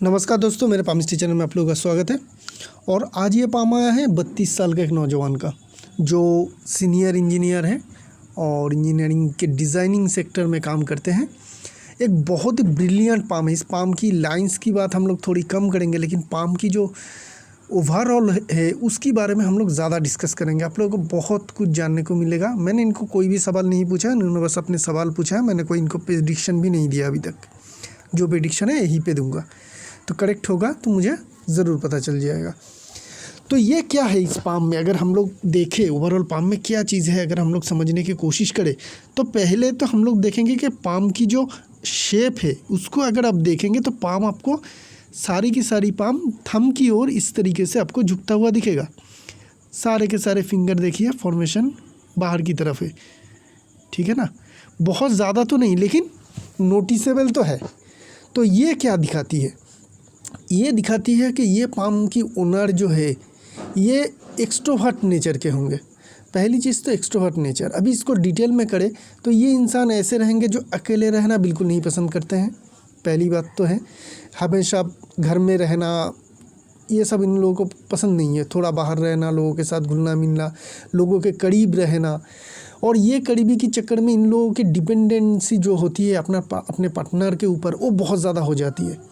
नमस्कार दोस्तों, मेरे पाम स्टी चैनल में आप लोगों का स्वागत है। और आज ये पाम आया है 32 साल का एक नौजवान का, जो सीनियर इंजीनियर है और इंजीनियरिंग के डिज़ाइनिंग सेक्टर में काम करते हैं। एक बहुत ही ब्रिलियंट पाम है। इस पाम की लाइंस की बात हम लोग थोड़ी कम करेंगे, लेकिन पाम की जो ओवरऑल है उसकी बारे में हम लोग ज़्यादा डिस्कस करेंगे। आप लोगों को बहुत कुछ जानने को मिलेगा। मैंने इनको कोई भी सवाल नहीं पूछा है, इन्होंने बस अपने सवाल पूछा है। मैंने कोई इनको प्रेडिक्शन भी नहीं दिया अभी तक। जो प्रेडिक्शन है यहीं पे दूंगा, तो करेक्ट होगा तो मुझे ज़रूर पता चल जाएगा। तो ये क्या है इस पाम में, अगर हम लोग देखें ओवरऑल पाम में क्या चीज़ है, अगर हम लोग समझने की कोशिश करें तो पहले तो हम लोग देखेंगे कि पाम की जो शेप है उसको अगर आप देखेंगे तो पाम आपको सारी की सारी पाम थंब की ओर इस तरीके से आपको झुकता हुआ दिखेगा। सारे के सारे फिंगर देखिए, फॉर्मेशन बाहर की तरफ है, ठीक है ना। बहुत ज़्यादा तो नहीं, लेकिन नोटिसेबल तो है। तो ये क्या दिखाती है? ये दिखाती है कि ये पाम की ओनर जो है ये एक्सट्रोवर्ट नेचर के होंगे। पहली चीज़ तो एक्सट्रोवर्ट नेचर। अभी इसको डिटेल में करें तो ये इंसान ऐसे रहेंगे जो अकेले रहना बिल्कुल नहीं पसंद करते हैं। पहली बात तो है, हमेशा घर में रहना ये सब इन लोगों को पसंद नहीं है। थोड़ा बाहर रहना, लोगों के साथ घुलना मिलना, लोगों के करीब रहना। और ये करीबी के चक्कर में इन लोगों की डिपेंडेंसी जो होती है अपने पार्टनर के ऊपर, वो बहुत ज़्यादा हो जाती है।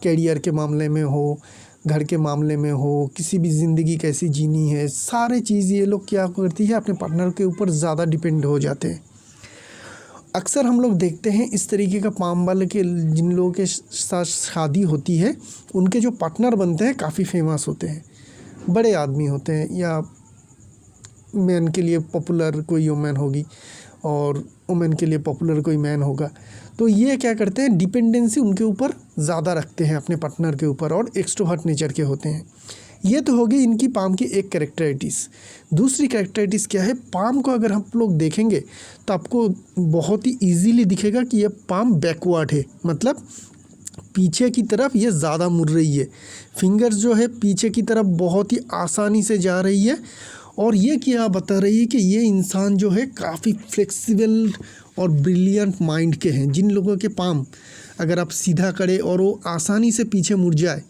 कैरियर के मामले में हो, घर के मामले में हो, किसी भी ज़िंदगी कैसी जीनी है, सारे चीज़ ये लोग क्या करती है अपने पार्टनर के ऊपर ज़्यादा डिपेंड हो जाते हैं। अक्सर हम लोग देखते हैं इस तरीके का पाम वाले के जिन लोगों के साथ शादी होती है, उनके जो पार्टनर बनते हैं काफ़ी फेमस होते हैं, बड़े आदमी होते हैं, या मैन के लिए पॉपुलर कोई वुमेन होगी और वुमेन के लिए पॉपुलर कोई मैन होगा। तो ये क्या करते हैं, डिपेंडेंसी उनके ऊपर ज़्यादा रखते हैं अपने पार्टनर के ऊपर, और एक्सट्रोवर्ट नेचर के होते हैं। ये तो होगी इनकी पाम की एक कैरेक्टरिटीज़। दूसरी कैरेक्टरिटीज़ क्या है, पाम को अगर हम लोग देखेंगे तो आपको बहुत ही ईजीली दिखेगा कि ये पाम बैकवर्ड है, मतलब पीछे की तरफ ये ज़्यादा मुड़ रही है। फिंगर्स जो है पीछे की तरफ बहुत ही आसानी से जा रही है। और ये क्या बता रही है कि ये इंसान जो है काफ़ी फ्लेक्सिबल और ब्रिलियंट माइंड के हैं। जिन लोगों के पाम अगर आप सीधा करें और वो आसानी से पीछे मुड़ जाए,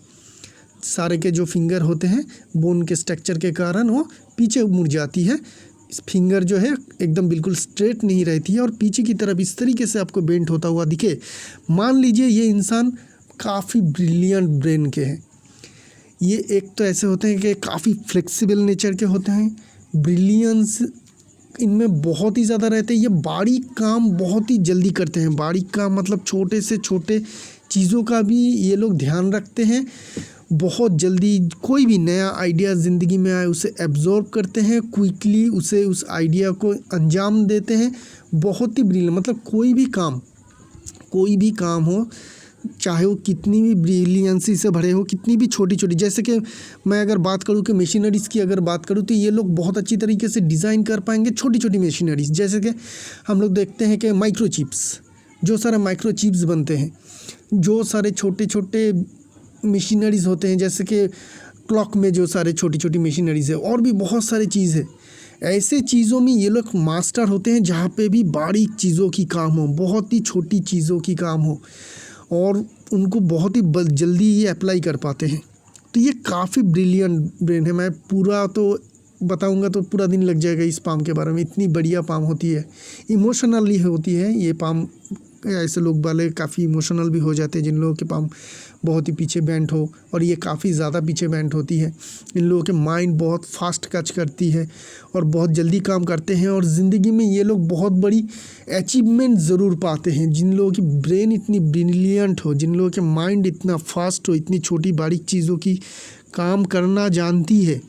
सारे के जो फिंगर होते हैं बोन के स्ट्रक्चर के कारण वो पीछे मुड़ जाती है। इस फिंगर जो है एकदम बिल्कुल स्ट्रेट नहीं रहती है और पीछे की तरफ इस तरीके से आपको बेंट होता हुआ दिखे। मान लीजिए ये इंसान काफ़ी ब्रिलियंट ब्रेन के हैं। ये एक तो ऐसे होते हैं कि काफ़ी फ्लेक्सिबल नेचर के होते हैं, ब्रिलियंस इनमें बहुत ही ज़्यादा रहते हैं। ये बारीक काम बहुत ही जल्दी करते हैं। बारीक काम मतलब छोटे से छोटे चीज़ों का भी ये लोग ध्यान रखते हैं। बहुत जल्दी कोई भी नया आइडिया ज़िंदगी में आए उसे एब्जॉर्ब करते हैं, क्विकली उस आइडिया को अंजाम देते हैं। बहुत ही ब्रिलियंट, मतलब कोई भी काम हो, चाहे वो कितनी भी ब्रिलियंसी से भरे हो, कितनी भी छोटी छोटी, जैसे कि मैं अगर बात करूँ कि मशीनरीज़ की अगर बात करूँ तो ये लोग बहुत अच्छी तरीके से डिज़ाइन कर पाएंगे छोटी छोटी मशीनरीज़। जैसे कि हम लोग देखते हैं कि माइक्रोचिप्स, जो सारे माइक्रोचिप्स बनते हैं, जो सारे छोटे छोटे मशीनरीज़ होते हैं, जैसे कि क्लॉक में जो सारे छोटी छोटी मशीनरीज़ है, और भी बहुत सारी चीज़ है। ऐसे चीज़ों में ये लोग मास्टर होते हैं जहाँ पे भी बारीक चीज़ों की काम हो, बहुत ही छोटी चीज़ों की काम हो, और उनको बहुत ही जल्दी ये अप्लाई कर पाते हैं। तो ये काफ़ी ब्रिलियंट ब्रेन है। मैं पूरा तो बताऊंगा तो पूरा दिन लग जाएगा इस पाम के बारे में, इतनी बढ़िया पाम होती है। इमोशनली होती है ये पाम। ऐसे लोग वाले काफ़ी इमोशनल भी हो जाते हैं जिन लोगों के पाम बहुत ही पीछे बेंट हो, और ये काफ़ी ज़्यादा पीछे बेंट होती है। इन लोगों के माइंड बहुत फास्ट कैच करती है और बहुत जल्दी काम करते हैं, और ज़िंदगी में ये लोग बहुत बड़ी अचीवमेंट ज़रूर पाते हैं। जिन लोगों की ब्रेन इतनी ब्रिलियंट हो, जिन लोगों के माइंड इतना फास्ट हो, इतनी छोटी बारीक चीज़ों की काम करना जानती है,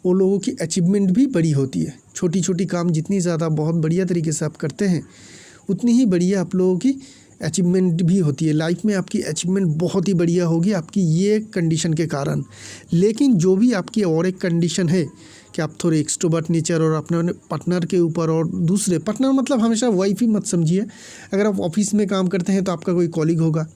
वो लोगों की अचीवमेंट भी बड़ी होती है। छोटी छोटी काम जितनी ज़्यादा बहुत बढ़िया तरीके से आप करते हैं, उतनी ही बढ़िया आप लोगों की अचीवमेंट भी होती है। लाइफ में आपकी अचीवमेंट बहुत ही बढ़िया होगी आपकी ये कंडीशन के कारण। लेकिन जो भी आपकी और एक कंडीशन है कि आप थोड़े एक्सट्रोवर्ट नेचर और अपने पार्टनर के ऊपर, और दूसरे पार्टनर मतलब हमेशा वाइफ ही मत समझिए। अगर आप ऑफिस में काम करते हैं तो आपका कोई कॉलीग होगा,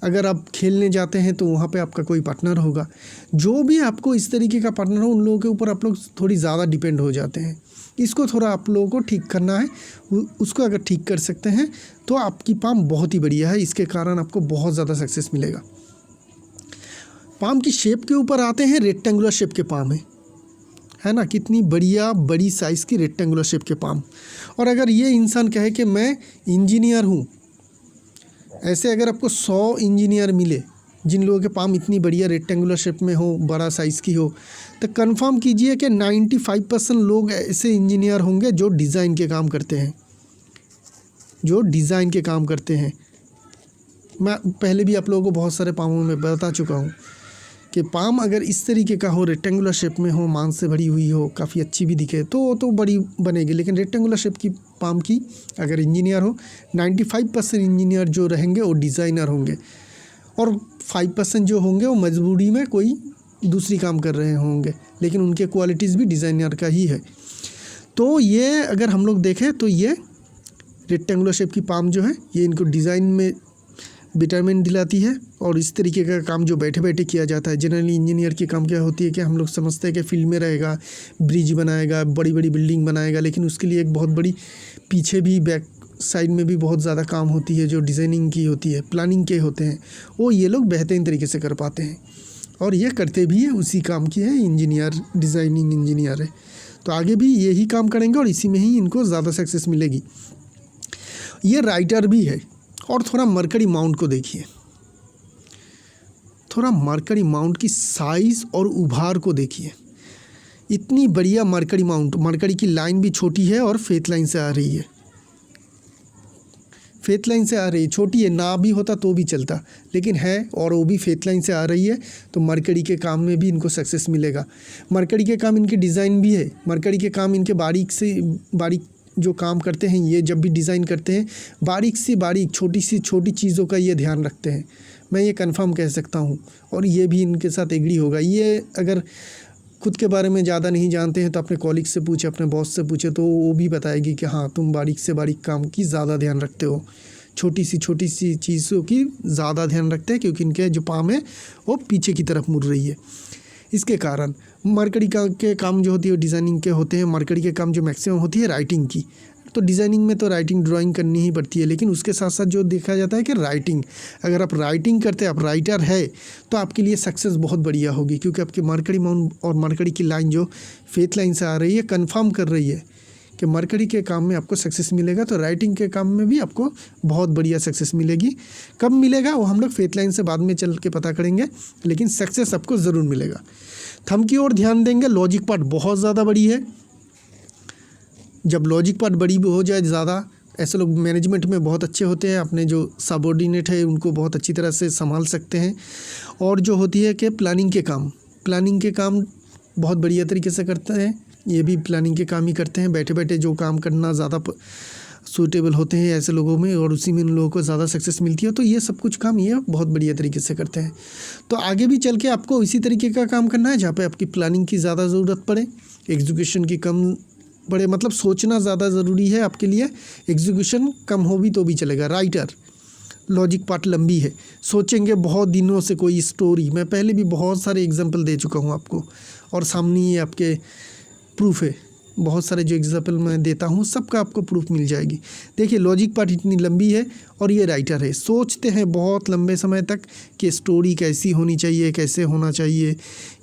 अगर आप खेलने जाते हैं तो वहाँ पे आपका कोई पार्टनर होगा। जो भी आपको इस तरीके का पार्टनर हो, उन लोगों के ऊपर आप लोग थोड़ी ज़्यादा डिपेंड हो जाते हैं। इसको थोड़ा आप लोगों को ठीक करना है। उसको अगर ठीक कर सकते हैं तो आपकी पाम बहुत ही बढ़िया है, इसके कारण आपको बहुत ज़्यादा सक्सेस मिलेगा। पाम की शेप के ऊपर आते हैं, रेक्टेंगुलर शेप के पाम है ना, कितनी बढ़िया बड़ी साइज़ की रेक्टेंगुलर शेप के पाम। और अगर ये इंसान कहे कि मैं इंजीनियर हूँ, ऐसे अगर आपको 100 इंजीनियर मिले जिन लोगों के पाम इतनी बढ़िया रेक्टेंगुलर शेप में हो, बड़ा साइज़ की हो, तो कंफर्म कीजिए कि 95% लोग ऐसे इंजीनियर होंगे जो डिज़ाइन के काम करते हैं, मैं पहले भी आप लोगों को बहुत सारे पामों में बता चुका हूँ कि पाम अगर इस तरीके का हो, रेक्टेंगुलर शेप में हो, मांस से भरी हुई हो, काफ़ी अच्छी भी दिखे तो बड़ी बनेगी। लेकिन रेक्टेंगुलर शेप की पाम की अगर इंजीनियर हो, 95% इंजीनियर जो रहेंगे वो डिज़ाइनर होंगे, और 5% जो होंगे वो मजबूरी में कोई दूसरी काम कर रहे होंगे, लेकिन उनके क्वालिटीज़ भी डिज़ाइनर का ही है। तो ये अगर हम लोग देखें तो ये रेक्टेंगुलर शेप की पाम जो है, ये इनको डिज़ाइन में विटामिन दिलाती है। और इस तरीके का काम जो बैठे बैठे किया जाता है, जनरली इंजीनियर की काम क्या होती है कि हम लोग समझते हैं कि फील्ड में रहेगा, ब्रिज बनाएगा, बड़ी बड़ी बिल्डिंग बनाएगा, लेकिन उसके लिए एक बहुत बड़ी पीछे भी बैक साइड में भी बहुत ज़्यादा काम होती है जो डिज़ाइनिंग की होती है, प्लानिंग के होते हैं, वो ये लोग बेहतरीन तरीके से कर पाते हैं। और ये करते भी हैं, उसी काम की है, इंजीनियर, डिज़ाइनिंग इंजीनियर है। तो आगे भी यही काम करेंगे और इसी में ही इनको ज़्यादा सक्सेस मिलेगी। ये राइटर भी है। और थोड़ा मरकरी माउंट को देखिए, थोड़ा मरकरी माउंट की साइज़ और उभार को देखिए, इतनी बढ़िया मरकरी माउंट। मरकरी की लाइन भी छोटी है और फेथ लाइन से आ रही है, फेथ लाइन से आ रही है, छोटी है, ना भी होता तो भी चलता, लेकिन है और वो भी फेथ लाइन से आ रही है। तो मरकरी के काम में भी इनको सक्सेस मिलेगा। मरकरी के काम इनके डिज़ाइन भी है, मरकरी के काम इनके बारीक से बारीक जो काम करते हैं, ये जब भी डिज़ाइन करते हैं बारीक से बारीक छोटी सी छोटी चीज़ों का ये ध्यान रखते हैं, मैं ये कंफर्म कह सकता हूँ। और ये भी इनके साथ एग्री होगा। ये अगर खुद के बारे में ज़्यादा नहीं जानते हैं तो अपने कॉलीग से पूछे, अपने बॉस से पूछे, तो वो भी बताएगी कि हाँ तुम बारीक से बारीक काम की ज़्यादा ध्यान रखते हो, छोटी सी चीज़ों की ज़्यादा ध्यान रखते हैं, क्योंकि इनके जो पाम है वो पीछे की तरफ मुड़ रही है। इसके कारण मरकरी के काम जो होती है डिज़ाइनिंग के होते हैं। मरकरी के काम जो मैक्सिमम होती है राइटिंग की, तो डिज़ाइनिंग में तो राइटिंग ड्राइंग करनी ही पड़ती है, लेकिन उसके साथ साथ जो देखा जाता है कि राइटिंग, अगर आप राइटिंग करते हैं, आप राइटर है, तो आपके लिए सक्सेस बहुत बढ़िया होगी, क्योंकि आपकी मरकरी माउंट और मरकरी की लाइन जो फेथ लाइन से आ रही है कंफर्म कर रही है कि मरकरी के काम में आपको सक्सेस मिलेगा। तो राइटिंग के काम में भी आपको बहुत बढ़िया सक्सेस मिलेगी। कब मिलेगा वो हम लोग फेथ लाइन से बाद में चल के पता करेंगे, लेकिन सक्सेस आपको ज़रूर मिलेगा। थंब की ओर ध्यान देंगे, लॉजिक पार्ट बहुत ज़्यादा बड़ी है। जब लॉजिक पार्ट बड़ी हो जाए ज़्यादा, ऐसे लोग मैनेजमेंट में बहुत अच्छे होते हैं, अपने जो सबऑर्डिनेट है उनको बहुत अच्छी तरह से संभाल सकते हैं। और जो होती है कि प्लानिंग के काम बहुत बढ़िया तरीके से करते हैं, ये भी प्लानिंग के काम ही करते हैं। बैठे बैठे जो काम करना ज़्यादा सूटेबल होते हैं ऐसे लोगों में, और उसी में उन लोगों को ज़्यादा सक्सेस मिलती है। तो ये सब कुछ काम ये बहुत बढ़िया तरीके से करते हैं। तो आगे भी चल के आपको इसी तरीके का काम करना है, जहाँ पे आपकी प्लानिंग की ज़्यादा ज़रूरत पड़े, एग्जीक्यूशन की कम पड़े। मतलब सोचना ज़्यादा ज़रूरी है आपके लिए, एग्जीक्यूशन कम हो भी तो भी चलेगा। राइटर, लॉजिक पार्ट लंबी है, सोचेंगे बहुत दिनों से कोई स्टोरी। मैं पहले भी बहुत सारे एग्जाम्पल दे चुका हूँ आपको, और सामने ये आपके प्रूफ है। बहुत सारे जो एग्जाम्पल मैं देता हूँ सबका आपको प्रूफ मिल जाएगी। देखिए लॉजिक पार्ट इतनी लंबी है, और ये राइटर है, सोचते हैं बहुत लंबे समय तक कि स्टोरी कैसी होनी चाहिए, कैसे होना चाहिए,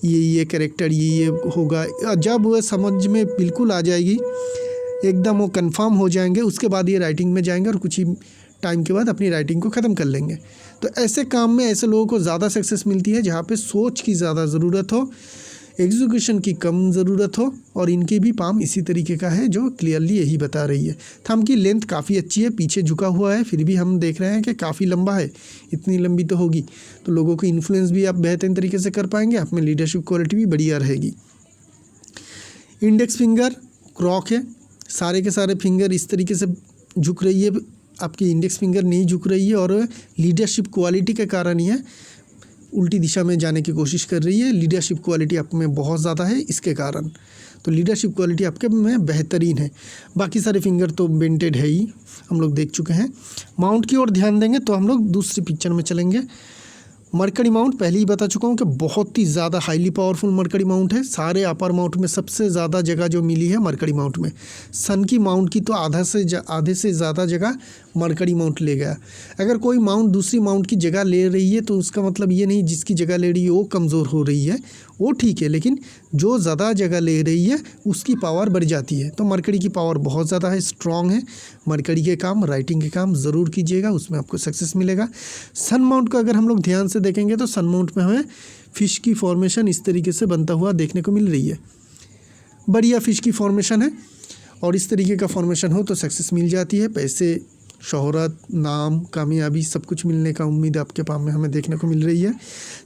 ये कैरेक्टर ये होगा। जब वह समझ में बिल्कुल आ जाएगी, एकदम वो कंफर्म हो जाएंगे, उसके बाद ये राइटिंग में जाएंगे और कुछ ही टाइम के बाद अपनी राइटिंग को ख़त्म कर लेंगे। तो ऐसे काम में ऐसे लोगों को ज़्यादा सक्सेस मिलती है, जहाँ पे सोच की ज़्यादा ज़रूरत हो, एग्जीक्यूशन की कम ज़रूरत हो। और इनकी भी पाम इसी तरीके का है जो क्लियरली यही बता रही है। थंब की लेंथ काफ़ी अच्छी है, पीछे झुका हुआ है, फिर भी हम देख रहे हैं कि काफ़ी लंबा है। इतनी लंबी तो होगी, तो लोगों को इन्फ्लुएंस भी आप बेहतरीन तरीके से कर पाएंगे, आप में लीडरशिप क्वालिटी भी बढ़िया रहेगी। इंडेक्स फिंगर क्रॉक है, सारे के सारे फिंगर इस तरीके से झुक रही है, आपकी इंडेक्स फिंगर नहीं झुक रही है, और लीडरशिप क्वालिटी के कारण ही है, उल्टी दिशा में जाने की कोशिश कर रही है। लीडरशिप क्वालिटी आप में बहुत ज़्यादा है इसके कारण, तो लीडरशिप क्वालिटी आपके में बेहतरीन है। बाकी सारे फिंगर तो बेंटेड है ही, हम लोग देख चुके हैं। माउंट की ओर ध्यान देंगे तो हम लोग दूसरी पिक्चर में चलेंगे। मरकरी माउंट पहले ही बता चुका हूँ कि बहुत ही ज़्यादा हाईली पावरफुल मरकरी माउंट है। सारे अपर माउंट में सबसे ज़्यादा जगह जो मिली है मरकरी माउंट में। सन की माउंट की तो आधे से ज़्यादा जगह मरकरी माउंट ले गया। अगर कोई माउंट दूसरी माउंट की जगह ले रही है तो उसका मतलब ये नहीं जिसकी जगह ले रही है वो कमज़ोर हो रही है, वो ठीक है, लेकिन जो ज़्यादा जगह ले रही है उसकी पावर बढ़ जाती है। तो मरकरी की पावर बहुत ज़्यादा है, स्ट्रॉन्ग है। मरकरी के काम, राइटिंग के काम ज़रूर कीजिएगा, उसमें आपको सक्सेस मिलेगा। सन माउंट को अगर हम लोग ध्यान से देखेंगे तो सन माउंट में हमें फ़िश की फॉर्मेशन इस तरीके से बनता हुआ देखने को मिल रही है। बढ़िया फ़िश की फॉर्मेशन है और इस तरीके का फॉर्मेशन हो तो सक्सेस मिल जाती है। पैसे, शोहरत, नाम, कामयाबी सब कुछ मिलने का उम्मीद आपके पास में हमें देखने को मिल रही है।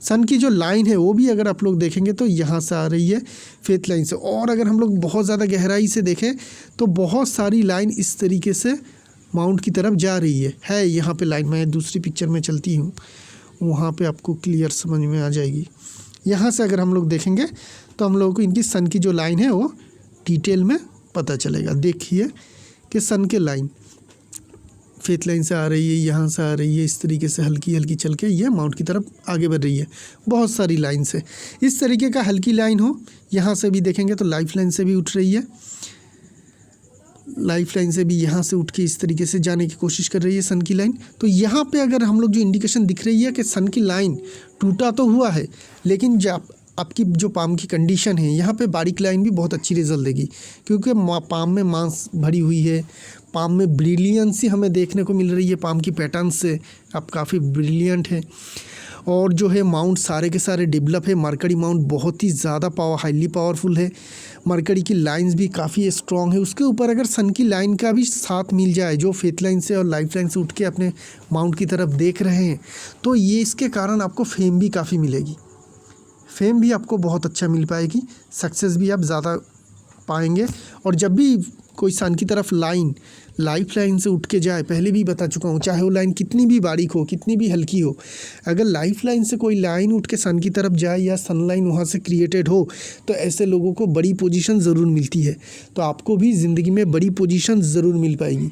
सन की जो लाइन है वो भी अगर आप लोग देखेंगे तो यहाँ से आ रही है फेथ लाइन से, और अगर हम लोग बहुत ज़्यादा गहराई से देखें तो बहुत सारी लाइन इस तरीके से माउंट की तरफ जा रही है यहाँ पे लाइन। मैं दूसरी पिक्चर में चलती हूँ, वहाँ पे आपको क्लियर समझ में आ जाएगी। यहाँ से अगर हम लोग देखेंगे तो हम लोगों को इनकी सन की जो लाइन है वो डिटेल में पता चलेगा। देखिए कि सन के लाइन फेथ लाइन से आ रही है, यहाँ से आ रही है, इस तरीके से हल्की हल्की चल के ये माउंट की तरफ आगे बढ़ रही है। बहुत सारी लाइन से इस तरीके का हल्की लाइन हो, यहाँ से भी देखेंगे तो लाइफ लाइन से भी उठ रही है, लाइफ लाइन से भी यहाँ से उठ के इस तरीके से जाने की कोशिश कर रही है सन की लाइन। तो यहाँ पे अगर हम लोग जो इंडिकेशन दिख रही है कि सन की लाइन टूटा तो हुआ है, लेकिन जब आपकी जो पाम की कंडीशन है यहाँ पे बारीक लाइन भी बहुत अच्छी रिजल्ट देगी, क्योंकि पाम में मांस भरी हुई है, पाम में ब्रिलियंसी हमें देखने को मिल रही है। पाम की पैटर्न से आप काफ़ी ब्रिलियंट है, और जो है माउंट सारे के सारे डेवलप है। मरकरी माउंट बहुत ही ज़्यादा हाईली पावरफुल है। मरकरी की लाइंस भी काफ़ी स्ट्रॉन्ग है। उसके ऊपर अगर सन की लाइन का भी साथ मिल जाए, जो फेथ लाइन से और लाइफ लाइन से उठ के अपने माउंट की तरफ देख रहे हैं, तो ये इसके कारण आपको फेम भी काफ़ी मिलेगी। फेम भी आपको बहुत अच्छा मिल पाएगी, सक्सेस भी आप ज़्यादा पाएंगे। और जब भी कोई सन की तरफ लाइन लाइफ लाइन से उठ के जाए, पहले भी बता चुका हूँ, चाहे वो लाइन कितनी भी बारीक हो, कितनी भी हल्की हो, अगर लाइफ लाइन से कोई लाइन उठ के सन की तरफ जाए या सन लाइन वहाँ से क्रिएटेड हो, तो ऐसे लोगों को बड़ी पोजीशन ज़रूर मिलती है। तो आपको भी ज़िंदगी में बड़ी पोजीशन ज़रूर मिल पाएगी।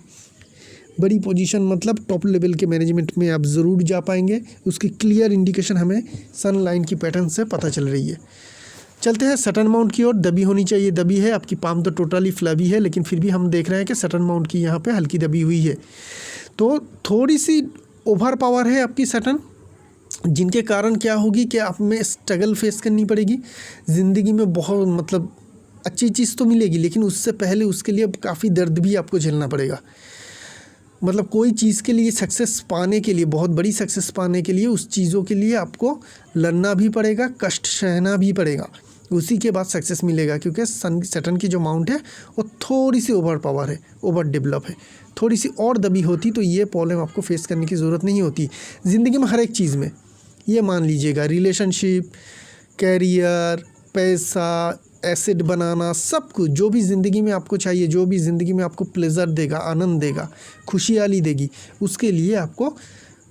बड़ी पोजीशन मतलब टॉप लेवल के मैनेजमेंट में आप ज़रूर जा पाएंगे। उसकी क्लियर इंडिकेशन हमें सन लाइन की पैटर्न से पता चल रही है। चलते हैं सटन माउंट की ओर। दबी होनी चाहिए, दबी है। आपकी पाम तो टोटली फ्लबी है, लेकिन फिर भी हम देख रहे हैं कि सटन माउंट की यहाँ पे हल्की दबी हुई है। तो थोड़ी सी ओवर पावर है आपकी सटन, जिनके कारण क्या होगी कि आप में स्ट्रगल फेस करनी पड़ेगी ज़िंदगी में। बहुत मतलब अच्छी चीज़ तो मिलेगी, लेकिन उससे पहले उसके लिए काफ़ी दर्द भी आपको झेलना पड़ेगा। मतलब कोई चीज़ के लिए सक्सेस पाने के लिए, बहुत बड़ी सक्सेस पाने के लिए, उस चीज़ों के लिए आपको लड़ना भी पड़ेगा, कष्ट सहना भी पड़ेगा, उसी के बाद सक्सेस मिलेगा। क्योंकि सटन की जो माउंट है वो थोड़ी सी ओवर पावर है, ओवर डेवलप है। थोड़ी सी और दबी होती तो ये प्रॉब्लम आपको फेस करने की ज़रूरत नहीं होती ज़िंदगी में। हर एक चीज़ में ये मान लीजिएगा, रिलेशनशिप, कैरियर, पैसा, एसेट बनाना, सब कुछ जो भी ज़िंदगी में आपको चाहिए, जो भी ज़िंदगी में आपको प्लेज़र देगा, आनंद देगा, खुशहाली देगी, उसके लिए आपको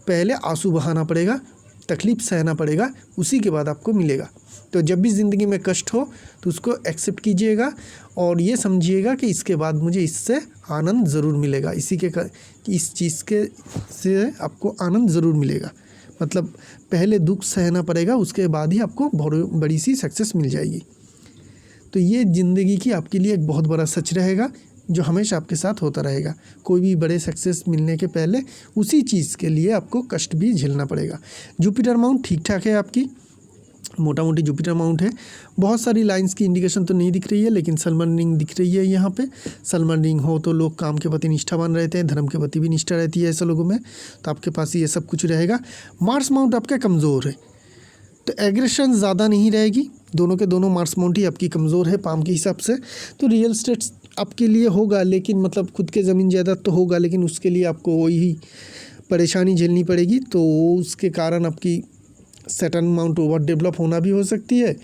पहले आंसू बहाना पड़ेगा, तकलीफ़ सहना पड़ेगा, उसी के बाद आपको मिलेगा। तो जब भी ज़िंदगी में कष्ट हो तो उसको एक्सेप्ट कीजिएगा और ये समझिएगा कि इसके बाद मुझे इससे आनंद ज़रूर मिलेगा। इस चीज़ के से आपको आनंद ज़रूर मिलेगा। मतलब पहले दुख सहना पड़ेगा, उसके बाद ही आपको बड़ी सी सक्सेस मिल जाएगी। तो ये ज़िंदगी की आपके लिए एक बहुत बड़ा सच रहेगा, जो हमेशा आपके साथ होता रहेगा। कोई भी बड़े सक्सेस मिलने के पहले उसी चीज़ के लिए आपको कष्ट भी झेलना पड़ेगा। जुपिटर माउंट ठीक ठाक है आपकी, मोटा मोटी जुपिटर माउंट है। बहुत सारी लाइंस की इंडिकेशन तो नहीं दिख रही है, लेकिन सलमान रिंग दिख रही है यहाँ पे। सलमान रिंग हो तो लोग काम के प्रति निष्ठावान रहते हैं, धर्म के प्रति भी निष्ठा रहती है ऐसे लोगों में। तो आपके पास ये सब कुछ रहेगा। मार्स माउंट आपका कमज़ोर है, तो एग्रेशन ज़्यादा नहीं रहेगी। दोनों के दोनों मार्स माउंट ही आपकी कमज़ोर है पाम के हिसाब से। तो रियल स्टेट आपके लिए होगा, लेकिन मतलब खुद के ज़मीन जायदाद तो होगा, लेकिन उसके लिए आपको वही परेशानी झेलनी पड़ेगी। तो उसके कारण आपकी सैटर्न माउंट ओवर डेवलप होना भी हो सकती है,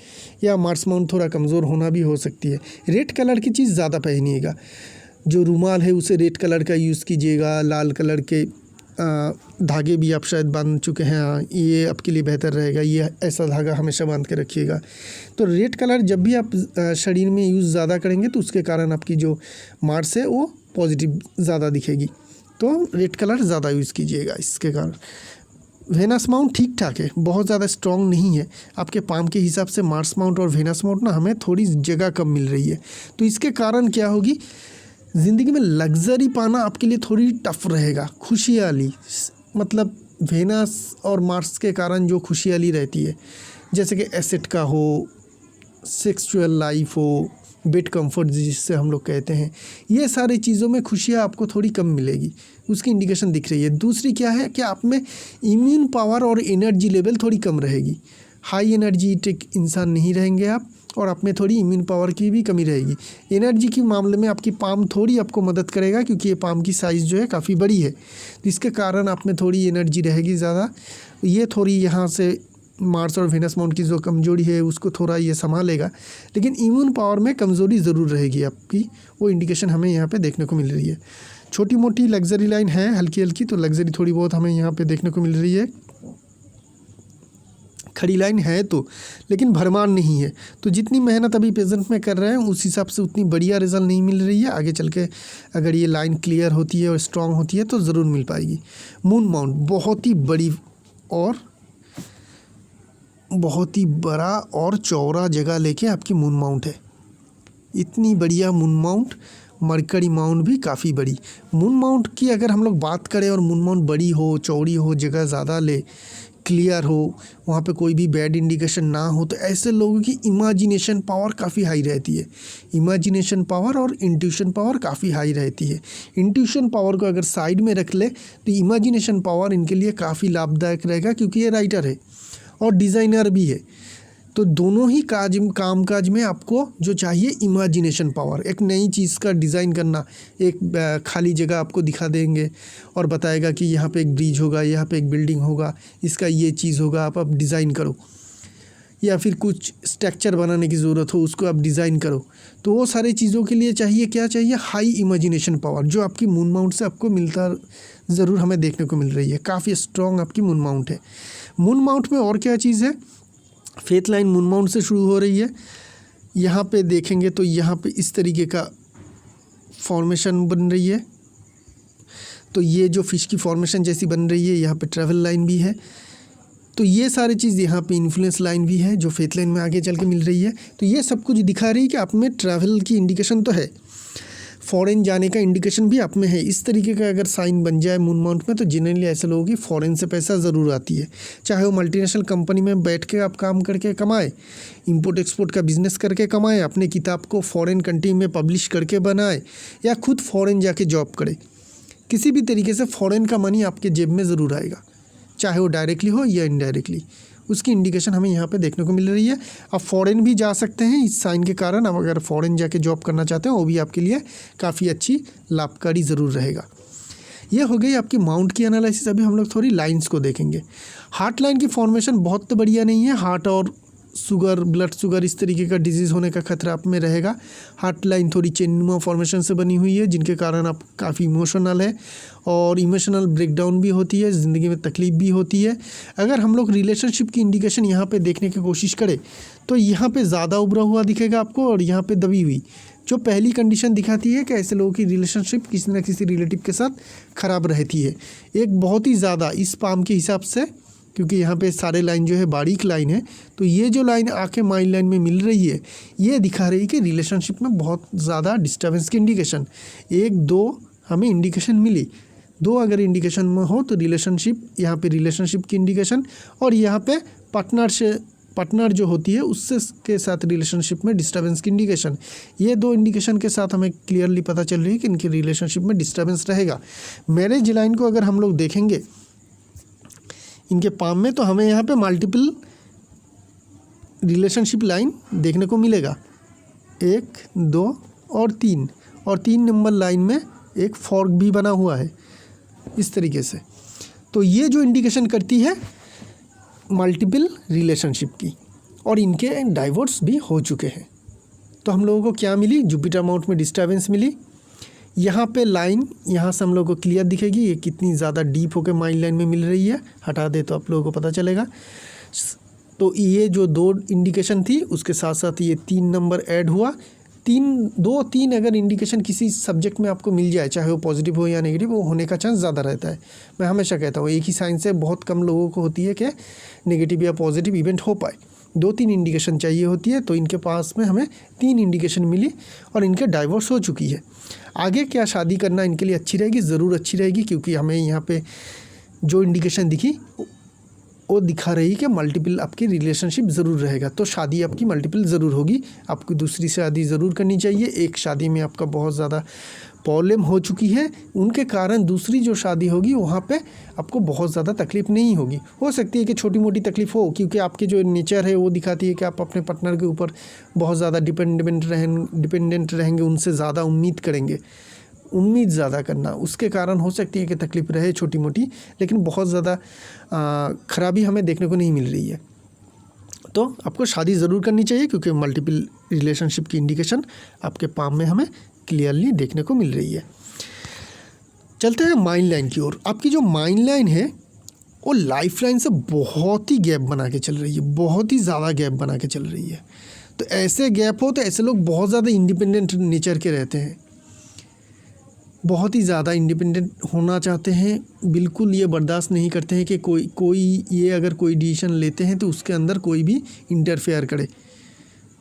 या मार्स माउंट थोड़ा कमज़ोर होना भी हो सकती है। रेड कलर की चीज़ ज़्यादा पहनिएगा। जो रूमाल है उसे रेड कलर का यूज़ कीजिएगा। लाल कलर के धागे भी आप शायद बांध चुके हैं, हाँ, ये आपके लिए बेहतर रहेगा। ये ऐसा धागा हमेशा बांध के रखिएगा। तो रेड कलर जब भी आप शरीर में यूज़ ज़्यादा करेंगे तो उसके कारण आपकी जो मार्स है वो पॉजिटिव ज़्यादा दिखेगी। तो रेड कलर ज़्यादा यूज़ कीजिएगा इसके कारण। वेनस माउंट ठीक ठाक है, बहुत ज़्यादा स्ट्रॉन्ग नहीं है। आपके पाम के हिसाब से मार्स माउंट और वेनस माउंट ना हमें थोड़ी जगह कम मिल रही है। तो इसके कारण क्या होगी, ज़िंदगी में लग्जरी पाना आपके लिए थोड़ी टफ रहेगा। खुशहाली मतलब वेनस और मार्स के कारण जो खुशहाली रहती है, जैसे कि एसेट का हो, सेक्सुअल लाइफ हो, बेड कंफर्ट जिससे हम लोग कहते हैं, ये सारी चीज़ों में खुशियाँ आपको थोड़ी कम मिलेगी, उसकी इंडिकेशन दिख रही है। दूसरी क्या है कि आप में इम्यून पावर और एनर्जी लेवल थोड़ी कम रहेगी। हाई एनर्जेटिक इंसान नहीं रहेंगे आप, और आप में थोड़ी इम्यून पावर की भी कमी रहेगी। एनर्जी के मामले में आपकी पाम थोड़ी आपको मदद करेगा, क्योंकि ये पाम की साइज़ जो है काफ़ी बड़ी है, तो इसके कारण आप में थोड़ी एनर्जी रहेगी ज़्यादा। ये थोड़ी यहाँ से मार्स और वेनस माउंट की जो कमजोरी है उसको थोड़ा ये संभालेगा, लेकिन इम्यून पावर में कमज़ोरी ज़रूर रहेगी आपकी, वो इंडिकेशन हमें यहाँ पे देखने को मिल रही है। छोटी मोटी लग्जरी लाइन है हल्की हल्की, तो लग्जरी थोड़ी बहुत हमें यहाँ पे देखने को मिल रही है। खड़ी लाइन है तो, लेकिन भरमार नहीं है। तो जितनी मेहनत अभी प्रेजेंट में कर रहे हैं उस हिसाब से उतनी बढ़िया रिजल्ट नहीं मिल रही है। आगे चल के अगर ये लाइन क्लियर होती है और स्ट्रॉन्ग होती है तो ज़रूर मिल पाएगी। मून माउंट बहुत ही बड़ी और बहुत ही बड़ा और चौड़ा जगह लेके आपकी मून माउंट है। इतनी बढ़िया मून माउंट, मरकरी माउंट भी काफ़ी बड़ी। मून माउंट की अगर हम लोग बात करें और मून माउंट बड़ी हो, चौड़ी हो, जगह ज़्यादा ले, क्लियर हो, वहाँ पे कोई भी बैड इंडिकेशन ना हो, तो ऐसे लोगों की इमेजिनेशन पावर काफ़ी हाई रहती है। इमेजिनेशन पावर और इंट्यूशन पावर काफ़ी हाई रहती है। इंट्यूशन पावर को अगर साइड में रख ले तो इमेजिनेशन पावर इनके लिए काफ़ी लाभदायक रहेगा, क्योंकि ये राइटर है और डिज़ाइनर भी है। तो दोनों ही कामकाज में आपको जो चाहिए इमेजिनेशन पावर, एक नई चीज़ का डिज़ाइन करना। एक खाली जगह आपको दिखा देंगे और बताएगा कि यहाँ पे एक ब्रिज होगा, यहाँ पे एक बिल्डिंग होगा, इसका ये चीज़ होगा, आप अब डिज़ाइन करो। या फिर कुछ स्ट्रक्चर बनाने की ज़रूरत हो, उसको आप डिज़ाइन करो। तो वो सारी चीज़ों के लिए चाहिए क्या चाहिए, हाई इमेजिनेशन पावर, जो आपकी मून माउंट से आपको मिलता ज़रूर हमें देखने को मिल रही है। काफ़ी स्ट्रॉन्ग आपकी मून माउंट है। मून माउंट में और क्या चीज़ है, फेथ लाइन मून माउंट से शुरू हो रही है। यहाँ पे देखेंगे तो यहाँ पे इस तरीके का फॉर्मेशन बन रही है। तो ये जो फिश की फॉर्मेशन जैसी बन रही है, यहाँ पे ट्रैवल लाइन भी है। तो ये सारी चीज़, यहाँ पे इन्फ्लुएंस लाइन भी है जो फेथ लाइन में आगे चल के मिल रही है। तो ये सब कुछ दिखा रही है कि आप में ट्रैवल की इंडिकेशन तो है, फॉरेन जाने का इंडिकेशन भी आप में है। इस तरीके का अगर साइन बन जाए मून माउंट में तो जनरली ऐसे लोगों की फॉरेन से पैसा ज़रूर आती है। चाहे वो मल्टीनेशनल कंपनी में बैठ के आप काम करके कमाए, इंपोर्ट एक्सपोर्ट का बिजनेस करके कमाए, अपने किताब को फॉरेन कंट्री में पब्लिश करके बनाए, या खुद फॉरेन जाके जॉब करे, किसी भी तरीके से फॉरेन का मनी आपके जेब में ज़रूर आएगा, चाहे वो डायरेक्टली हो या इनडायरेक्टली। उसकी इंडिकेशन हमें यहाँ पे देखने को मिल रही है। आप फॉरेन भी जा सकते हैं इस साइन के कारण। आप अगर फॉरेन जाके जॉब करना चाहते हैं वो भी आपके लिए काफ़ी अच्छी लाभकारी ज़रूर रहेगा। ये हो गई आपकी माउंट की एनालिसिस। अभी हम लोग थोड़ी लाइंस को देखेंगे। हार्ट लाइन की फॉर्मेशन बहुत बढ़िया नहीं है। हार्ट और शुगर, ब्लड शुगर, इस तरीके का डिजीज़ होने का खतरा आप में रहेगा। हार्ट लाइन थोड़ी चेनुमा फॉर्मेशन से बनी हुई है, जिनके कारण आप काफ़ी इमोशनल है और इमोशनल ब्रेकडाउन भी होती है, ज़िंदगी में तकलीफ भी होती है। अगर हम लोग रिलेशनशिप की इंडिकेशन यहाँ पे देखने की कोशिश करें तो यहाँ पे ज़्यादा उभरा हुआ दिखेगा आपको, और यहाँ पे दबी हुई, जो पहली कंडीशन दिखाती है कि ऐसे लोगों की रिलेशनशिप किसी न किसी रिलेटिव के साथ ख़राब रहती है। एक बहुत ही ज़्यादा इस पाम के हिसाब से, क्योंकि यहाँ पे सारे लाइन जो है बारीक लाइन है, तो ये जो लाइन आके माइंड लाइन में मिल रही है, ये दिखा रही है कि रिलेशनशिप में बहुत ज़्यादा डिस्टर्बेंस की इंडिकेशन। 1-2 हमें इंडिकेशन मिली, 2 अगर इंडिकेशन में हो तो रिलेशनशिप, यहाँ पे रिलेशनशिप की इंडिकेशन, और यहाँ पे पार्टनर जो होती है उससे के साथ रिलेशनशिप में डिस्टर्बेंस की इंडिकेशन। ये 2 इंडिकेशन के साथ हमें क्लियरली पता चल रही है कि इनकी रिलेशनशिप में डिस्टर्बेंस रहेगा। मैरिज लाइन को अगर हम लोग देखेंगे इनके पाम में, तो हमें यहाँ पे मल्टीपल रिलेशनशिप लाइन देखने को मिलेगा, 1, 2 और 3, और 3 नंबर लाइन में एक फॉर्क भी बना हुआ है इस तरीके से। तो ये जो इंडिकेशन करती है मल्टीपल रिलेशनशिप की, और इनके डाइवोर्स भी हो चुके हैं। तो हम लोगों को क्या मिली, जुपिटर माउंट में डिस्टर्बेंस मिली। यहाँ पे लाइन यहाँ से हम लोगों को क्लियर दिखेगी, ये कितनी ज़्यादा डीप होकर माइंड लाइन में मिल रही है। हटा दे तो आप लोगों को पता चलेगा। तो ये जो 2 इंडिकेशन थी उसके साथ साथ ये 3 नंबर ऐड हुआ। दो तीन अगर इंडिकेशन किसी सब्जेक्ट में आपको मिल जाए, चाहे वो पॉजिटिव हो या नेगेटिव, वो होने का चांस ज़्यादा रहता है। मैं हमेशा कहता हूँ एक ही साइन से बहुत कम लोगों को होती है कि नेगेटिव या पॉजिटिव इवेंट हो पाए। 2-3 इंडिकेशन चाहिए होती है, तो इनके पास में हमें 3 इंडिकेशन मिली और इनके डाइवोर्स हो चुकी है। आगे क्या शादी करना इनके लिए अच्छी रहेगी? ज़रूर अच्छी रहेगी, क्योंकि हमें यहाँ पे जो इंडिकेशन दिखी वो दिखा रही कि मल्टीपल आपकी रिलेशनशिप ज़रूर रहेगा, तो शादी आपकी मल्टीपल ज़रूर होगी। आपको दूसरी शादी ज़रूर करनी चाहिए। एक शादी में आपका बहुत ज़्यादा प्रॉब्लम हो चुकी है, उनके कारण दूसरी जो शादी होगी वहाँ पे आपको बहुत ज़्यादा तकलीफ़ नहीं होगी। हो सकती है कि छोटी मोटी तकलीफ़ हो, क्योंकि आपके जो नेचर है वो दिखाती है कि आप अपने पार्टनर के ऊपर बहुत ज़्यादा डिपेंडेंट रहेंगे, उनसे ज़्यादा उम्मीद करेंगे। उम्मीद ज़्यादा करना, उसके कारण हो सकती है कि तकलीफ़ रहे छोटी मोटी, लेकिन बहुत ज़्यादा ख़राबी हमें देखने को नहीं मिल रही है। तो आपको शादी ज़रूर करनी चाहिए, क्योंकि मल्टीपल रिलेशनशिप की इंडिकेशन आपके पाम में हमें क्लियरली देखने को मिल रही है। चलते हैं माइंड लाइन की ओर। आपकी जो माइंड लाइन है वो लाइफ लाइन से बहुत ही गैप बना के चल रही है, बहुत ही ज़्यादा गैप बना के चल रही है। तो ऐसे गैप हो तो ऐसे लोग बहुत ज़्यादा इंडिपेंडेंट नेचर के रहते हैं, बहुत ही ज़्यादा इंडिपेंडेंट होना चाहते हैं। बिल्कुल ये बर्दाश्त नहीं करते हैं कि कोई ये अगर कोई डिसीजन लेते हैं तो उसके अंदर कोई भी इंटरफेयर करे।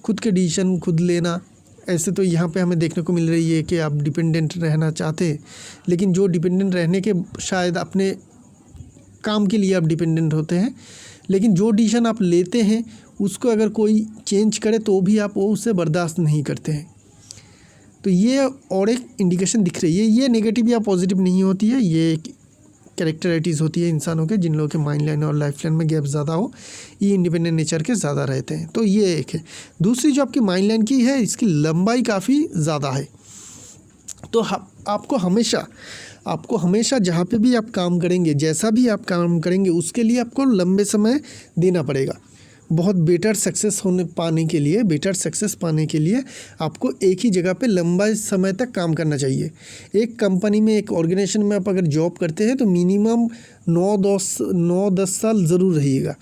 खुद के डिसीजन खुद लेना, ऐसे तो यहाँ पे हमें देखने को मिल रही है कि आप डिपेंडेंट रहना चाहते हैं, लेकिन जो डिपेंडेंट रहने के शायद अपने काम के लिए आप डिपेंडेंट होते हैं, लेकिन जो डिसीजन आप लेते हैं उसको अगर कोई चेंज करे तो भी आप वो उससे बर्दाश्त नहीं करते हैं। तो ये और एक इंडिकेशन दिख रही है। ये नेगेटिव या पॉजिटिव नहीं होती है, ये कैरेक्टरिटीज़ होती है इंसानों के, जिन लोगों के माइंड लाइन और लाइफ लाइन में गैप ज़्यादा हो, ये इंडिपेंडेंट नेचर के ज़्यादा रहते हैं। तो ये एक है। दूसरी जो आपकी माइंड लाइन की है, इसकी लंबाई काफ़ी ज़्यादा है। तो आपको हमेशा जहाँ पे भी आप काम करेंगे, जैसा भी आप काम करेंगे, उसके लिए आपको लंबे समय देना पड़ेगा। बहुत बेटर सक्सेस पाने के लिए आपको एक ही जगह पे लंबा समय तक काम करना चाहिए। एक कंपनी में, एक ऑर्गेनाइजेशन में आप अगर जॉब करते हैं तो मिनिमम 9-10 साल ज़रूर रहिएगा।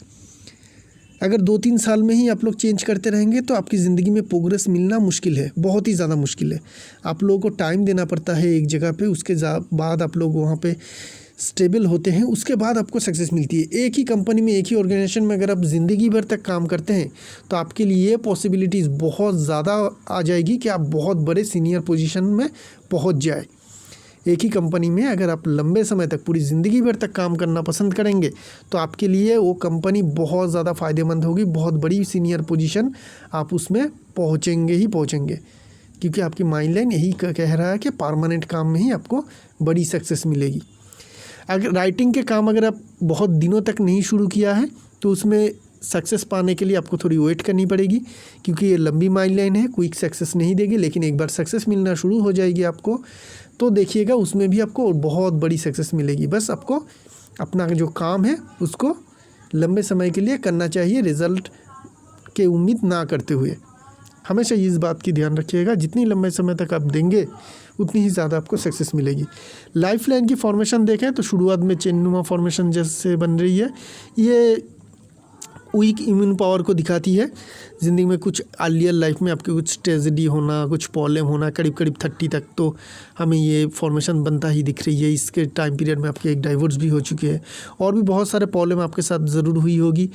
अगर 2-3 साल में ही आप लोग चेंज करते रहेंगे तो आपकी ज़िंदगी में प्रोग्रेस मिलना मुश्किल है, बहुत ही ज़्यादा मुश्किल है। आप लोगों को टाइम देना पड़ता है एक जगह पे, उसके बाद आप लोग वहाँ पे स्टेबल होते हैं, उसके बाद आपको सक्सेस मिलती है। एक ही कंपनी में, एक ही ऑर्गेनाइजेशन में अगर आप ज़िंदगी भर तक काम करते हैं तो आपके लिए ये पॉसिबिलिटीज़ बहुत ज़्यादा आ जाएगी कि आप बहुत बड़े सीनियर पोजीशन में पहुंच जाए। एक ही कंपनी में अगर आप लंबे समय तक, पूरी ज़िंदगी भर तक काम करना पसंद करेंगे तो आपके लिए वो कंपनी बहुत ज़्यादा फ़ायदेमंद होगी। बहुत बड़ी सीनियर पोजीशन आप उसमें पहुँचेंगे, क्योंकि आपकी माइंड लाइन यही कह रहा है कि परमानेंट काम में ही आपको बड़ी सक्सेस मिलेगी। अगर राइटिंग के काम अगर आप बहुत दिनों तक नहीं शुरू किया है तो उसमें सक्सेस पाने के लिए आपको थोड़ी वेट करनी पड़ेगी, क्योंकि ये लंबी माइंड लाइन है, क्विक सक्सेस नहीं देगी। लेकिन एक बार सक्सेस मिलना शुरू हो जाएगी आपको, तो देखिएगा उसमें भी आपको बहुत बड़ी सक्सेस मिलेगी। बस आपको अपना जो काम है उसको लंबे समय के लिए करना चाहिए, रिज़ल्ट के उम्मीद ना करते हुए। हमेशा इस बात की ध्यान रखिएगा, जितनी लंबे समय तक आप देंगे उतनी ही ज़्यादा आपको सक्सेस मिलेगी। लाइफ लाइन की फॉर्मेशन देखें तो शुरुआत में चेननुमा फॉर्मेशन जैसे बन रही है। ये वीक इम्यून पावर को दिखाती है। ज़िंदगी में कुछ अर्लियर लाइफ में आपके कुछ ट्रेजेडी होना, कुछ प्रॉब्लम होना, करीब 30 तक तो हमें ये फॉर्मेशन बनता ही दिख रही है। इसके टाइम पीरियड में आपके एक डाइवोर्स भी हो चुके हैं और भी बहुत सारे प्रॉब्लम आपके साथ ज़रूर हुई होगी।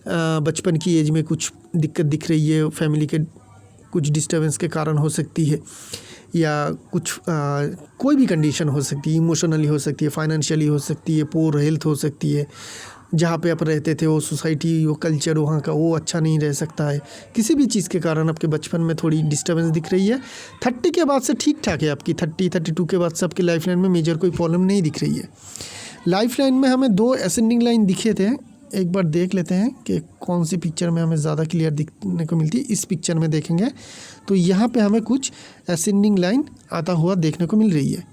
बचपन की एज में कुछ दिक्कत दिख रही है, फैमिली के कुछ डिस्टर्बेंस के कारण हो सकती है, या कुछ कोई भी कंडीशन हो सकती है, इमोशनली हो सकती है, फाइनेंशियली हो सकती है, पुअर हेल्थ हो सकती है। जहाँ पे आप रहते थे वो सोसाइटी, वो कल्चर वहाँ का वो अच्छा नहीं रह सकता है। किसी भी चीज़ के कारण आपके बचपन में थोड़ी डिस्टर्बेंस दिख रही है। 30 के बाद से ठीक ठाक है आपकी, 30-32 के बाद से आपकी लाइफ लाइन में मेजर कोई प्रॉब्लम नहीं दिख रही है। लाइफ लाइन में हमें 2 असेंडिंग लाइन दिखे थे, एक बार देख लेते हैं कि कौन सी पिक्चर में हमें ज़्यादा क्लियर दिखने को मिलती है। इस पिक्चर में देखेंगे तो यहाँ पे हमें कुछ असेंडिंग लाइन आता हुआ देखने को मिल रही है।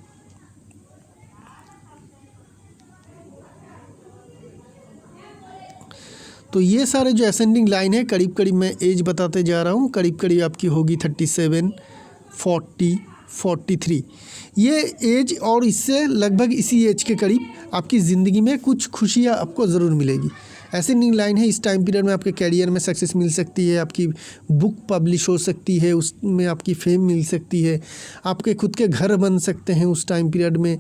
तो ये सारे जो असेंडिंग लाइन है, करीब करीब मैं एज बताते जा रहा हूँ, करीब करीब आपकी होगी 37, 40, 43 ये एज, और इससे लगभग इसी एज के करीब आपकी ज़िंदगी में कुछ खुशियाँ आपको ज़रूर मिलेगी। एसेंडिंग लाइन है, इस टाइम पीरियड में आपके कैरियर में सक्सेस मिल सकती है, आपकी बुक पब्लिश हो सकती है, उसमें आपकी फेम मिल सकती है, आपके खुद के घर बन सकते हैं उस टाइम पीरियड में,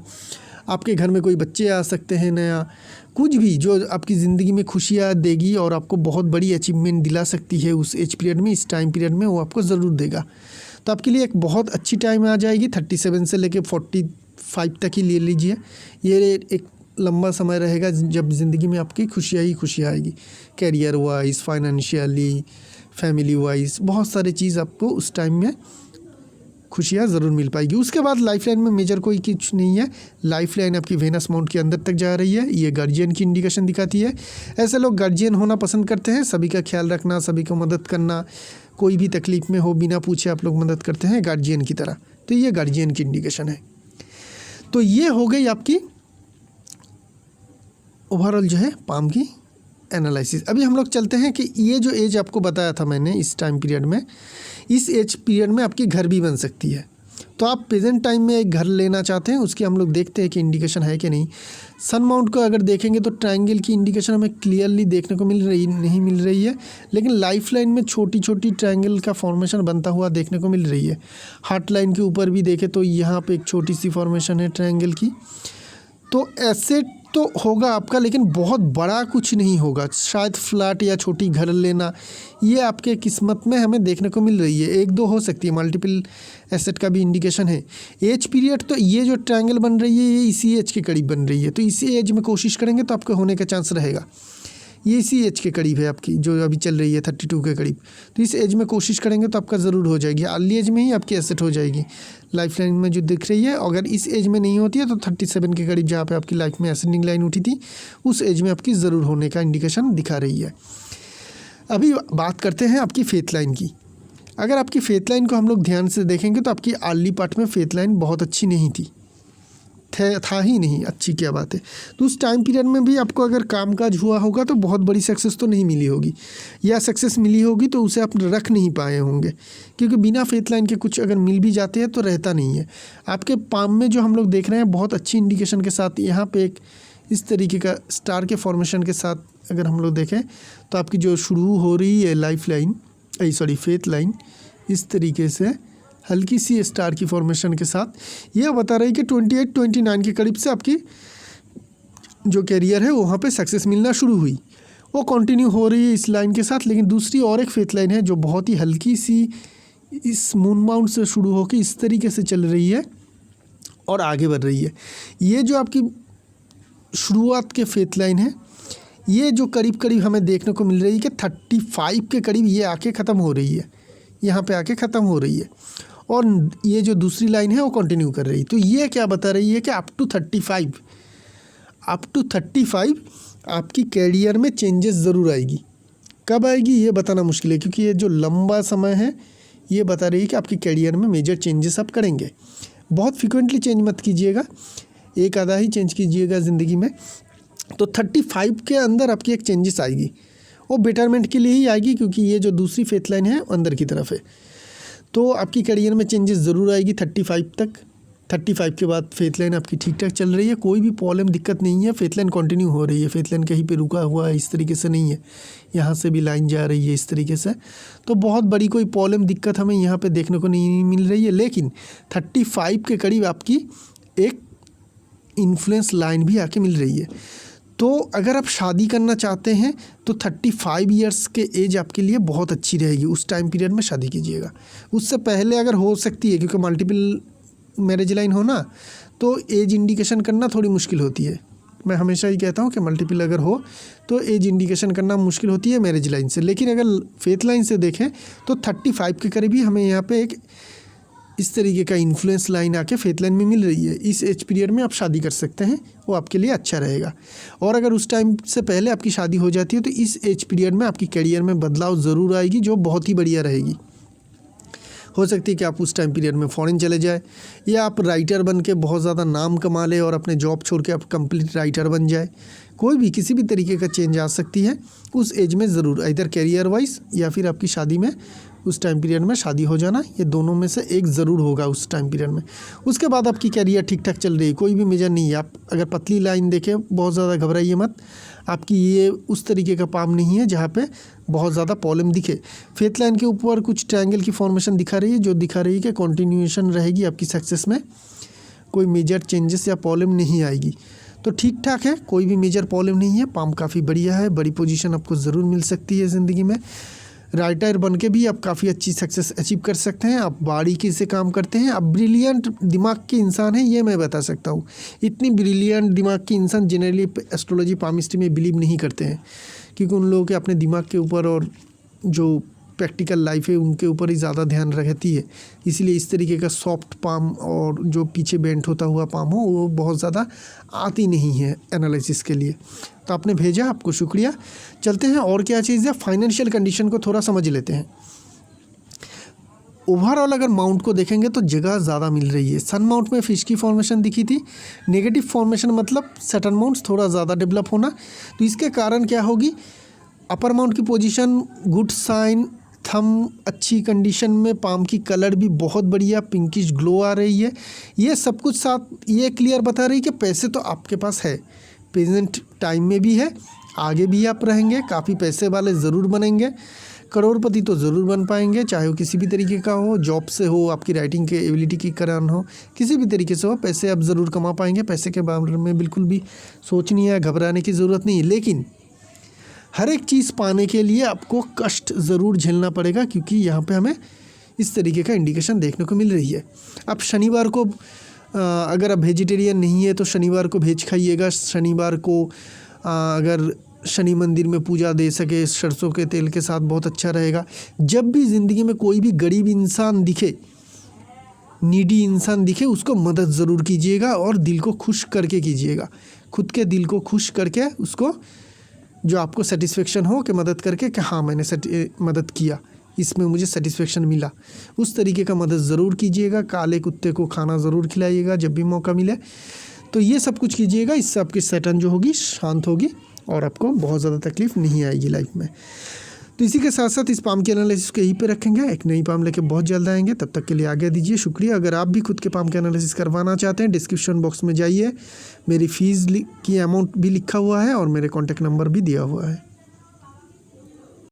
आपके घर में कोई बच्चे आ सकते हैं नया, कुछ भी जो आपकी ज़िंदगी में खुशियाँ देगी और आपको बहुत बड़ी अचीवमेंट दिला सकती है उस एज पीरियड में, इस टाइम पीरियड में वो आपको ज़रूर देगा। तो आपके लिए एक बहुत अच्छी टाइम आ जाएगी, 37 से लेके 45 तक ही ले लीजिए। ये एक लंबा समय रहेगा जब ज़िंदगी में आपकी खुशियाँ ही खुशियाँ आएगी, career wise, financially, family wise, बहुत सारी चीज़ आपको उस टाइम में खुशियाँ ज़रूर मिल पाएगी। उसके बाद लाइफ लाइन में मेजर कोई कुछ नहीं है। लाइफ लाइन आपकी वेनस माउंट के अंदर तक जा रही है, ये गार्जियन की इंडिकेशन दिखाती है। ऐसे लोग गार्जियन होना पसंद करते हैं, सभी का ख्याल रखना, सभी को मदद करना, कोई भी तकलीफ़ में हो बिना पूछे आप लोग मदद करते हैं गार्जियन की तरह, तो ये गार्जियन की इंडिकेशन है। तो ये हो गई आपकी ओवरऑल जो है पाम की एनालिसिस। अभी हम लोग चलते हैं कि ये जो एज आपको बताया था मैंने इस टाइम पीरियड में, इस एज पीरियड में आपकी घर भी बन सकती है। तो आप प्रेजेंट टाइम में एक घर लेना चाहते हैं, उसकी हम लोग देखते हैं कि इंडिकेशन है कि नहीं। सन माउंट को अगर देखेंगे तो ट्रायंगल की इंडिकेशन हमें क्लियरली देखने को नहीं मिल रही है, लेकिन लाइफ लाइन में छोटी छोटी ट्रायंगल का फॉर्मेशन बनता हुआ देखने को मिल रही है। हार्ट लाइन के ऊपर भी देखें तो यहाँ पे एक छोटी सी फॉर्मेशन है ट्रायंगल की। तो ऐसे तो होगा आपका, लेकिन बहुत बड़ा कुछ नहीं होगा, शायद फ्लैट या छोटी घर लेना, ये आपके किस्मत में हमें देखने को मिल रही है। एक दो हो सकती है, मल्टीपल एसेट का भी इंडिकेशन है। एज पीरियड तो ये जो ट्रायंगल बन रही है ये इसी एज के करीब बन रही है, तो इसी एज में कोशिश करेंगे तो आपके होने का चांस रहेगा। ये इसी एज के करीब है आपकी, जो अभी चल रही है 32 के करीब, तो इस एज में कोशिश करेंगे तो आपका ज़रूर हो जाएगी। अर्ली एज में ही आपकी एसेट हो जाएगी लाइफ लाइन में जो दिख रही है। अगर इस एज में नहीं होती है तो 37 के करीब जहाँ पे आपकी लाइफ में एसेंडिंग लाइन उठी थी उस एज में आपकी ज़रूर होने का इंडिकेशन दिखा रही है। अभी बात करते हैं आपकी फेथ लाइन की। अगर आपकी फेथ लाइन को हम लोग ध्यान से देखेंगे तो आपकी अर्ली पार्ट में फेथ लाइन बहुत अच्छी नहीं थी, था ही नहीं, अच्छी क्या बात है। तो उस टाइम पीरियड में भी आपको अगर कामकाज हुआ होगा तो बहुत बड़ी सक्सेस तो नहीं मिली होगी, या सक्सेस मिली होगी तो उसे आप रख नहीं पाए होंगे, क्योंकि बिना फेथ लाइन के कुछ अगर मिल भी जाते हैं तो रहता नहीं है। आपके पाम में जो हम लोग देख रहे हैं बहुत अच्छी इंडिकेशन के साथ, यहाँ पे एक इस तरीके का स्टार के फॉर्मेशन के साथ अगर हम लोग देखें तो आपकी जो शुरू हो रही है लाइफ लाइन, फेथ लाइन, इस तरीके से हल्की सी स्टार की फॉर्मेशन के साथ यह बता रही है कि 28-29 के करीब से आपकी जो कैरियर है वहाँ पे सक्सेस मिलना शुरू हुई, वो कंटिन्यू हो रही है इस लाइन के साथ। लेकिन दूसरी और एक फेथ लाइन है जो बहुत ही हल्की सी इस मून माउंट से शुरू होकर इस तरीके से चल रही है और आगे बढ़ रही है। ये जो आपकी शुरुआत के फेथ लाइन है, ये जो करीब करीब हमें देखने को मिल रही है कि 35 के करीब ये आके ख़त्म हो रही है, यहाँ पे आके ख़त्म हो रही है, और ये जो दूसरी लाइन है वो कंटिन्यू कर रही है। तो ये क्या बता रही है कि अप टू 35 आपकी कैरियर में चेंजेस ज़रूर आएगी। कब आएगी ये बताना मुश्किल है, क्योंकि ये जो लंबा समय है ये बता रही है कि आपकी कैरियर में मेजर चेंजेस आप करेंगे। बहुत फ्रिक्वेंटली चेंज मत कीजिएगा, एक आधा ही चेंज कीजिएगा ज़िंदगी में। तो 35 के अंदर आपकी एक चेंजेस आएगी, वो बेटरमेंट के लिए ही आएगी, क्योंकि ये जो दूसरी फेथ लाइन है अंदर की तरफ है। तो आपकी करियर में चेंजेस ज़रूर आएगी 35 तक। 35 के बाद फेथ लाइन आपकी ठीक ठाक चल रही है, कोई भी प्रॉब्लम दिक्कत नहीं है, फेथ लाइन कंटिन्यू हो रही है, फेथ लाइन कहीं पे रुका हुआ है इस तरीके से नहीं है, यहाँ से भी लाइन जा रही है इस तरीके से। तो बहुत बड़ी कोई प्रॉब्लम दिक्कत हमें यहाँ पे देखने को नहीं मिल रही है। लेकिन 35 के करीब आपकी एक इन्फ्लुएंस लाइन भी आके मिल रही है। तो अगर आप शादी करना चाहते हैं तो 35 ईयर्स के एज आपके लिए बहुत अच्छी रहेगी, उस टाइम पीरियड में शादी कीजिएगा। उससे पहले अगर हो सकती है, क्योंकि मल्टीपल मैरिज लाइन हो ना, तो एज इंडिकेशन करना थोड़ी मुश्किल होती है। मैं हमेशा ही कहता हूँ कि मल्टीपल अगर हो तो एज इंडिकेशन करना मुश्किल होती है मैरिज लाइन से। लेकिन अगर फेथ लाइन से देखें तो 35 के करीब ही हमें यहाँ पे एक इस तरीके का इन्फ्लुएंस लाइन आके फेथ लाइन में मिल रही है। इस एज पीरियड में आप शादी कर सकते हैं, वो आपके लिए अच्छा रहेगा। और अगर उस टाइम से पहले आपकी शादी हो जाती है तो इस एज पीरियड में आपकी करियर में बदलाव ज़रूर आएगी, जो बहुत ही बढ़िया रहेगी। हो सकती है कि आप उस टाइम पीरियड में फ़ॉरेन चले जाए, या आप राइटर बन के बहुत ज़्यादा नाम कमा ले और अपने जॉब छोड़ के आप कंप्लीट राइटर बन जाए। कोई भी किसी भी तरीके का चेंज आ सकती है उस एज में ज़रूर, इधर कैरियर वाइज या फिर आपकी शादी में उस टाइम पीरियड में शादी हो जाना, ये दोनों में से एक ज़रूर होगा उस टाइम पीरियड में। उसके बाद आपकी कैरियर ठीक ठाक चल रही है, कोई भी मेजर नहीं है। आप अगर पतली लाइन देखें, बहुत ज़्यादा घबराइए मत, आपकी ये उस तरीके का पाम नहीं है जहाँ पे बहुत ज़्यादा प्रॉब्लम दिखे। फेथ लाइन के ऊपर कुछ ट्रायंगल की फॉर्मेशन दिखा रही है, जो दिखा रही है कि कंटिन्यूएशन रहेगी आपकी सक्सेस में, कोई मेजर चेंजेस या प्रॉब्लम नहीं आएगी। तो ठीक ठाक है, कोई भी मेजर प्रॉब्लम नहीं है, पाम काफ़ी बढ़िया है, बड़ी पोजीशन आपको ज़रूर मिल सकती है ज़िंदगी में। राइटर बन के भी आप काफ़ी अच्छी सक्सेस अचीव कर सकते हैं। आप बारीकी से काम करते हैं, आप ब्रिलियंट दिमाग के इंसान हैं, ये मैं बता सकता हूँ। इतनी ब्रिलियंट दिमाग के इंसान जनरली एस्ट्रोलॉजी पामिस्ट्री में बिलीव नहीं करते हैं, क्योंकि उन लोगों के अपने दिमाग के ऊपर और जो प्रैक्टिकल लाइफ है उनके ऊपर ही ज़्यादा ध्यान रहती है। इसलिए इस तरीके का सॉफ्ट पाम और जो पीछे बेंट होता हुआ पाम हो वो बहुत ज़्यादा आती नहीं है एनालिसिस के लिए। तो आपने भेजा, आपको शुक्रिया। चलते हैं और क्या चीज़ है, फाइनेंशियल कंडीशन को थोड़ा समझ लेते हैं। ओवरऑल अगर माउंट को देखेंगे तो जगह ज़्यादा मिल रही है। सन माउंट में फिश की फॉर्मेशन दिखी थी, नेगेटिव फॉर्मेशन मतलब सैटर्न माउंट्स थोड़ा ज़्यादा डेवलप होना। तो इसके कारण क्या होगी, अपर माउंट की पोजीशन गुड साइन, थम अच्छी कंडीशन में, पाम की कलर भी बहुत बढ़िया पिंकिश ग्लो आ रही है। ये सब कुछ साथ ये क्लियर बता रही है कि पैसे तो आपके पास है, प्रेजेंट टाइम में भी है, आगे भी आप रहेंगे, काफ़ी पैसे वाले ज़रूर बनेंगे, करोड़पति तो ज़रूर बन पाएंगे, चाहे वो किसी भी तरीके का हो, जॉब से हो, आपकी राइटिंग के एबिलिटी की कारण हो, किसी भी तरीके से हो, पैसे आप ज़रूर कमा पाएंगे। पैसे के बारे में बिल्कुल भी सोचनी है, घबराने की ज़रूरत नहीं है। लेकिन हर एक चीज़ पाने के लिए आपको कष्ट ज़रूर झेलना पड़ेगा, क्योंकि यहाँ पे हमें इस तरीके का इंडिकेशन देखने को मिल रही है। अब शनिवार को अगर आप वेजिटेरियन नहीं है तो शनिवार को वेज खाइएगा। शनिवार को अगर शनि मंदिर में पूजा दे सके सरसों के तेल के साथ, बहुत अच्छा रहेगा। जब भी ज़िंदगी में कोई भी गरीब इंसान दिखे, नीडी इंसान दिखे, उसको मदद ज़रूर कीजिएगा और दिल को खुश करके कीजिएगा। खुद के दिल को खुश करके उसको, जो आपको सेटिस्फेक्शन हो कि मदद करके कि हाँ मैंने मदद किया, इसमें मुझे सेटिस्फेक्शन मिला, उस तरीके का मदद ज़रूर कीजिएगा। काले कुत्ते को खाना ज़रूर खिलाइएगा जब भी मौका मिले। तो ये सब कुछ कीजिएगा, इससे आपकी सैटर्न जो होगी शांत होगी और आपको बहुत ज़्यादा तकलीफ़ नहीं आएगी लाइफ में। तो इसी के साथ साथ इस पाम के एनालिसिस को यहीं पे रखेंगे। एक नई पाम लेके बहुत जल्द आएंगे, तब तक के लिए आगे दीजिए, शुक्रिया। अगर आप भी खुद के पाम के एनालिसिस करवाना चाहते हैं, डिस्क्रिप्शन बॉक्स में जाइए, मेरी फ़ीस की अमाउंट भी लिखा हुआ है और मेरे कॉन्टैक्ट नंबर भी दिया हुआ है।